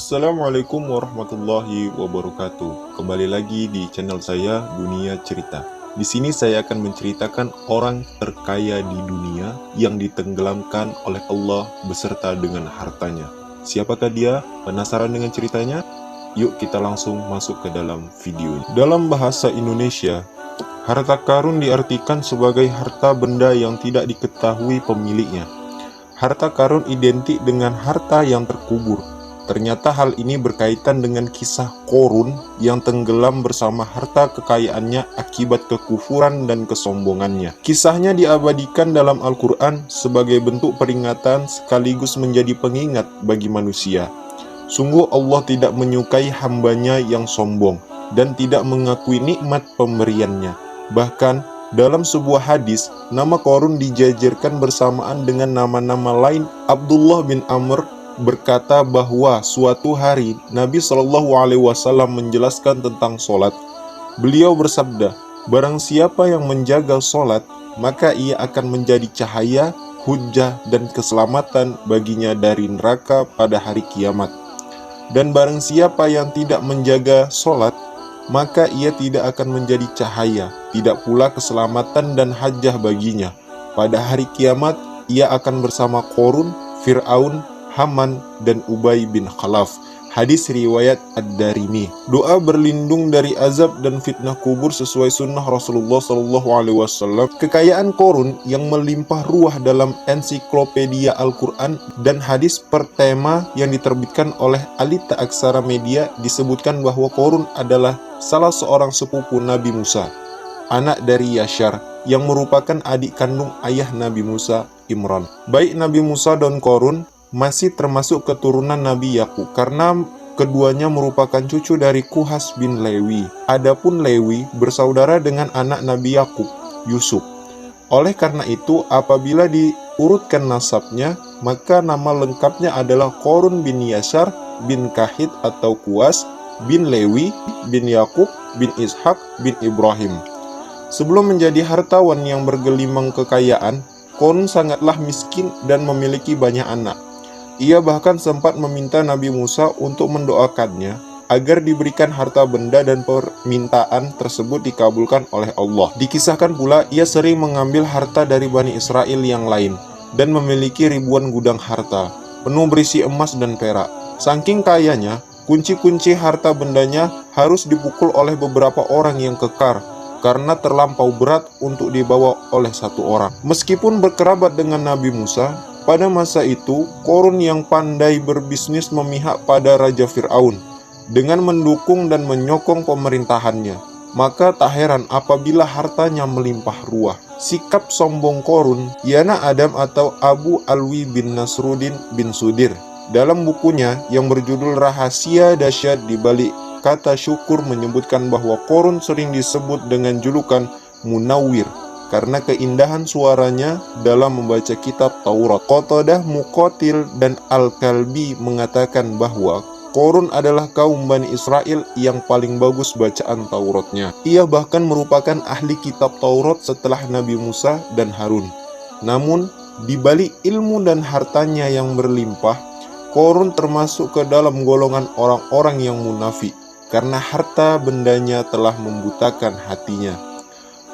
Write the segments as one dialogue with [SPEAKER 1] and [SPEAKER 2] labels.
[SPEAKER 1] Assalamualaikum warahmatullahi wabarakatuh. Kembali lagi di channel saya Dunia Cerita. Di sini saya akan menceritakan orang terkaya di dunia yang ditenggelamkan oleh Allah beserta dengan hartanya. Siapakah dia? Penasaran dengan ceritanya? Yuk kita langsung masuk ke dalam video. Dalam bahasa Indonesia, harta karun diartikan sebagai harta benda yang tidak diketahui pemiliknya. Harta karun identik dengan harta yang terkubur. Ternyata hal ini berkaitan dengan kisah Qorun yang tenggelam bersama harta kekayaannya akibat kekufuran dan kesombongannya. Kisahnya diabadikan dalam Al-Quran sebagai bentuk peringatan sekaligus menjadi pengingat bagi manusia. Sungguh Allah tidak menyukai hambanya yang sombong dan tidak mengakui nikmat pemberiannya. Bahkan dalam sebuah hadis, nama Qorun dijajarkan bersamaan dengan nama-nama lain. Abdullah bin Amr berkata bahwa suatu hari Nabi Shallallahu Alaihi Wasallam menjelaskan tentang sholat. Beliau bersabda, barang siapa yang menjaga sholat, maka ia akan menjadi cahaya, hujjah, dan keselamatan baginya dari neraka pada hari kiamat. Dan barang siapa yang tidak menjaga sholat, maka ia tidak akan menjadi cahaya, tidak pula keselamatan dan hajjah baginya. Pada hari kiamat, ia akan bersama Qorun, Fir'aun, Haman, dan Ubay bin Khalaf. Hadis riwayat Ad-Darimi. Doa berlindung dari azab dan fitnah kubur sesuai sunnah Rasulullah SAW. Kekayaan Qorun yang melimpah ruah dalam ensiklopedia Al-Quran dan hadis per tema yang diterbitkan oleh Alita Aksara Media disebutkan bahwa Qorun adalah salah seorang sepupu Nabi Musa, anak dari Yashar, yang merupakan adik kandung ayah Nabi Musa, Imran. Baik Nabi Musa dan Qorun masih termasuk keturunan Nabi Yakub karena keduanya merupakan cucu dari Kuhas bin Lewi. Adapun Lewi bersaudara dengan anak Nabi Yakub, Yusuf. Oleh karena itu, apabila diurutkan nasabnya, maka nama lengkapnya adalah Qorun bin Yashar bin Kahit atau Kuas bin Lewi bin Yakub bin Ishak bin Ibrahim. Sebelum menjadi hartawan yang bergelimang kekayaan, Qorun sangatlah miskin dan memiliki banyak anak. Ia bahkan sempat meminta Nabi Musa untuk mendoakannya agar diberikan harta benda dan permintaan tersebut dikabulkan oleh Allah. Dikisahkan pula ia sering mengambil harta dari Bani Israel yang lain dan memiliki ribuan gudang harta penuh berisi emas dan perak. Saking kayanya, kunci-kunci harta bendanya harus dipukul oleh beberapa orang yang kekar karena terlampau berat untuk dibawa oleh satu orang. Meskipun berkerabat dengan Nabi Musa, pada masa itu, Qorun yang pandai berbisnis memihak pada Raja Fir'aun dengan mendukung dan menyokong pemerintahannya. Maka tak heran apabila hartanya melimpah ruah. Sikap sombong Qorun, Yana Adam atau Abu Alwi bin Nasruddin bin Sudir, dalam bukunya yang berjudul Rahasia Dahsyat di Balik Kata Syukur menyebutkan bahwa Qorun sering disebut dengan julukan Munawwir karena keindahan suaranya dalam membaca kitab Taurat. Qatadah, Muqatil, dan Al-Kalbi mengatakan bahwa Qorun adalah kaum Bani Israel yang paling bagus bacaan Tauratnya. Ia bahkan merupakan ahli kitab Taurat setelah Nabi Musa dan Harun. Namun, di balik ilmu dan hartanya yang berlimpah, Qorun termasuk ke dalam golongan orang-orang yang munafik karena harta bendanya telah membutakan hatinya.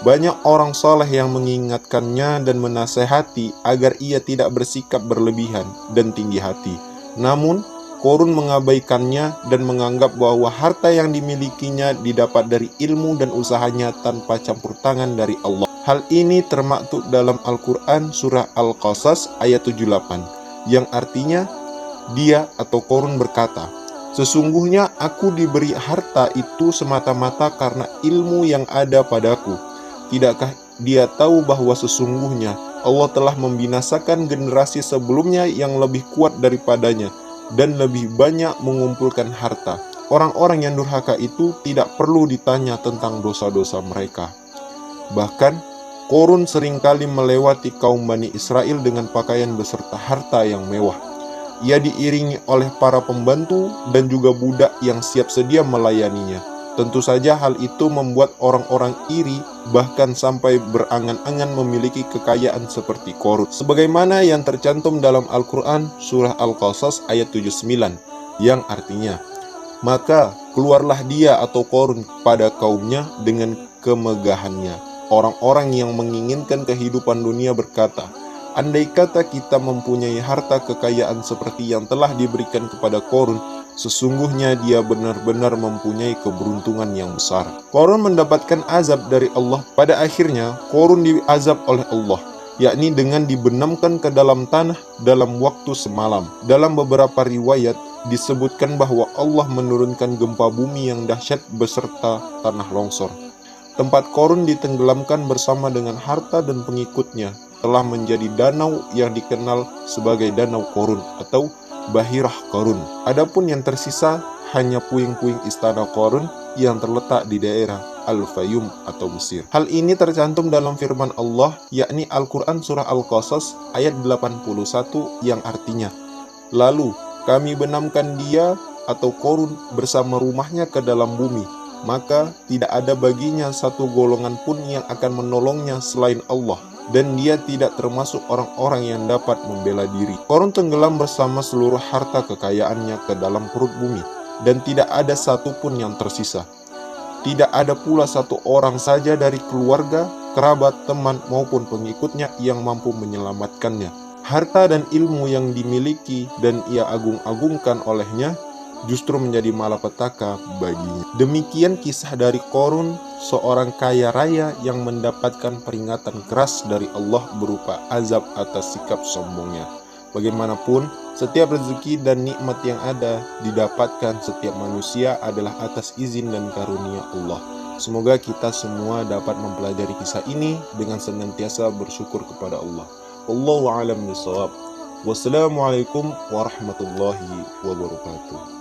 [SPEAKER 1] Banyak orang saleh yang mengingatkannya dan menasehati agar ia tidak bersikap berlebihan dan tinggi hati. Namun, Qorun mengabaikannya dan menganggap bahwa harta yang dimilikinya didapat dari ilmu dan usahanya tanpa campur tangan dari Allah. Hal ini termaktub dalam Al-Quran surah Al-Qasas ayat 78, yang artinya dia atau Qorun berkata, sesungguhnya aku diberi harta itu semata-mata karena ilmu yang ada padaku. Tidakkah dia tahu bahwa sesungguhnya Allah telah membinasakan generasi sebelumnya yang lebih kuat daripadanya dan lebih banyak mengumpulkan harta. Orang-orang yang durhaka itu tidak perlu ditanya tentang dosa-dosa mereka. Bahkan, Qorun seringkali melewati kaum Bani Israel dengan pakaian beserta harta yang mewah. Ia diiringi oleh para pembantu dan juga budak yang siap sedia melayaninya. Tentu saja hal itu membuat orang-orang iri, bahkan sampai berangan-angan memiliki kekayaan seperti Qorun. Sebagaimana yang tercantum dalam Al-Quran surah Al-Qasas ayat 79. yang artinya, maka keluarlah dia atau Qarun pada kaumnya dengan kemegahannya. Orang-orang yang menginginkan kehidupan dunia berkata, andai kata kita mempunyai harta kekayaan seperti yang telah diberikan kepada Qarun, sesungguhnya dia benar-benar mempunyai keberuntungan yang besar. Qarun mendapatkan azab dari Allah. Pada akhirnya, Qarun diazab oleh Allah, yakni dengan dibenamkan ke dalam tanah dalam waktu semalam. Dalam beberapa riwayat, disebutkan bahwa Allah menurunkan gempa bumi yang dahsyat beserta tanah longsor. Tempat Qarun ditenggelamkan bersama dengan harta dan pengikutnya telah menjadi danau yang dikenal sebagai Danau Qarun atau Bahirah Qarun. Adapun yang tersisa hanya puing-puing istana Qarun yang terletak di daerah Al-Fayum atau Mesir. Hal ini tercantum dalam firman Allah, yakni Al-Quran Surah Al-Qasas ayat 81 yang artinya, lalu kami benamkan dia atau Qarun bersama rumahnya ke dalam bumi, maka tidak ada baginya satu golongan pun yang akan menolongnya selain Allah, dan dia tidak termasuk orang-orang yang dapat membela diri. Qarun tenggelam bersama seluruh harta kekayaannya ke dalam perut bumi, dan tidak ada satupun yang tersisa. Tidak ada pula satu orang saja dari keluarga, kerabat, teman maupun pengikutnya yang mampu menyelamatkannya. Harta dan ilmu yang dimiliki dan ia agung-agungkan olehnya justru menjadi malapetaka baginya. Demikian kisah dari Qarun, seorang kaya raya yang mendapatkan peringatan keras dari Allah berupa azab atas sikap sombongnya. Bagaimanapun, setiap rezeki dan nikmat yang ada didapatkan setiap manusia adalah atas izin dan karunia Allah. Semoga kita semua dapat mempelajari kisah ini dengan senantiasa bersyukur kepada Allah. Wallahu a'lam bishawab. Wassalamualaikum warahmatullahi wabarakatuh.